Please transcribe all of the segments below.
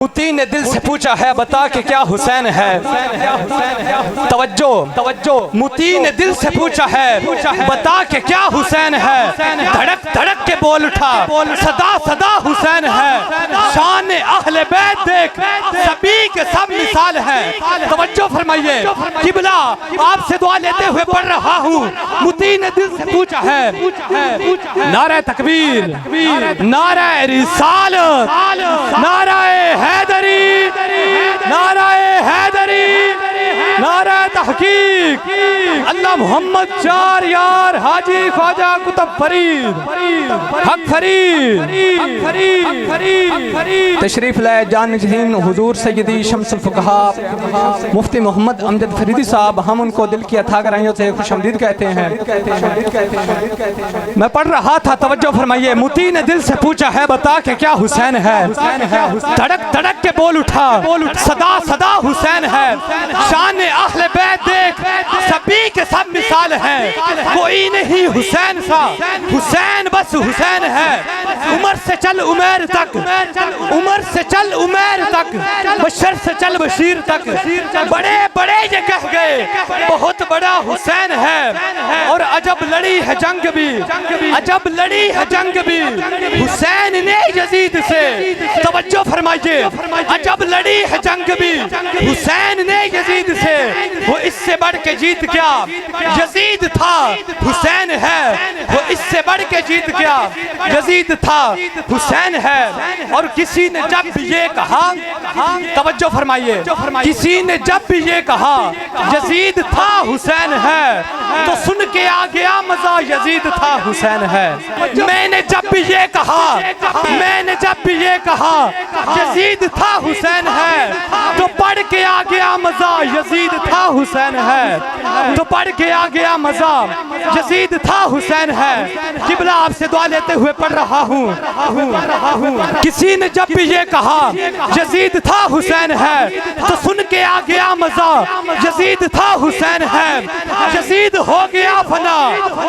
موتی نے دل سے پوچھا ہے بتا کہ کیا حسین ہے. توجہ موتی نے دل سے پوچھا ہے بتا کہ کیا حسین ہے. دھڑک دھڑک کے بول اٹھا صدا صدا حسین ہے. شان اہل بیت دیکھ سبھی کے سب مثال ہے. توجہ فرمائیے قبلہ آپ سے دعا لیتے ہوئے پڑھ رہا ہوں. موتی نے دل سے پوچھا ہے نعرہ تکبیر، نعرہ رسالت، نعرہ حیدری، نعرہ حیدری، نعرہ تحقیق. اللہ محمد چار یار حاجی خواجہ قطب فرید حق فرید. تشریف لائے جانشین حضور سیدی شمس الفقہاء مفتی محمد امجد فریدی صاحب. ہم ان کو دل کی عطا گرائیوں سے خوش آمدید کہتے ہیں. میں پڑھ رہا تھا، توجہ فرمائیے. موتی نے دل سے پوچھا ہے بتا کہ کیا حسین ہے. دھڑک دھڑک کے بول اٹھا صدا صدا حسین ہے. شان اہل بیت دیکھ سبھی کے سب مثال ہے. کوئی نہیں حسین سا، حسین بس حسین ہے. عمر سے چل عمیر تک، عمر سے چل عمیر تک، بشر سے چل بشیر تک. بڑے بڑے یہ کہہ گئے بہت بڑا حسین ہے. اور عجب لڑی ہے جنگ بھی، عجب لڑی ہے جنگ بھی حسین نے یزید سے. توجہ فرمائیے عجب لڑی ہے جنگ بھی حسین نے یزید سے. وہ اس سے بڑھ کے جیت گیا، یزید تھا حسین ہے. وہ اس سے بڑھ کے جیت گیا، یزید تھا حسین ہے. اور کسی نے جب بھی یہ کہا، توجہ فرمائیے، کسی نے جب بھی یہ کہا یزید تھا حسین ہے تو سن کے آ گیا مزہ یزید تھا حسین ہے. میں نے جب بھی یہ کہا، میں نے جب بھی یہ کہا یزید تھا حسین ہے تو پڑھ کے آ گیا مزہ یزید تھا حسین ہے. تو پڑھ کے آ گیا مزہ یزید تھا حسین ہے. قبلہ آپ سے دعا لیتے ہوئے پڑھ رہا ہوں. کسی نے جب بھی یہ کہا یزید تھا حسین ہے تو سن کے آ گیا مزہ یزید تھا حسین ہے. یزید ہو گیا فنا،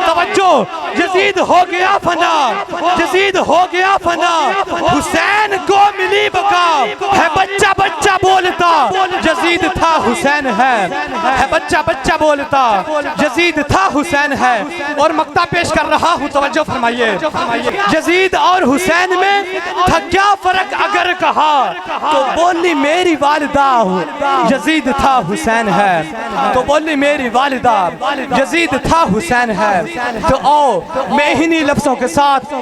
توجہ یزید ہو گیا فنا، یزید ہو گیا فنا. حسین کو ملی بقا ہے بچہ بچہ بولتا یزید تھا حسین ہے. بچہ بچہ بولتا یزید تھا حسین ہے. اور مقطع پیش کر رہا ہوں، توجہ فرمائیے. یزید اور حسین میں تھا کیا فرق اگر کہا تو بولی میری والدہ یزید تھا حسین ہے. تو بولی میری والدہ یزید تھا حسین ہے. تو آؤ میں انہی لفظوں کے ساتھ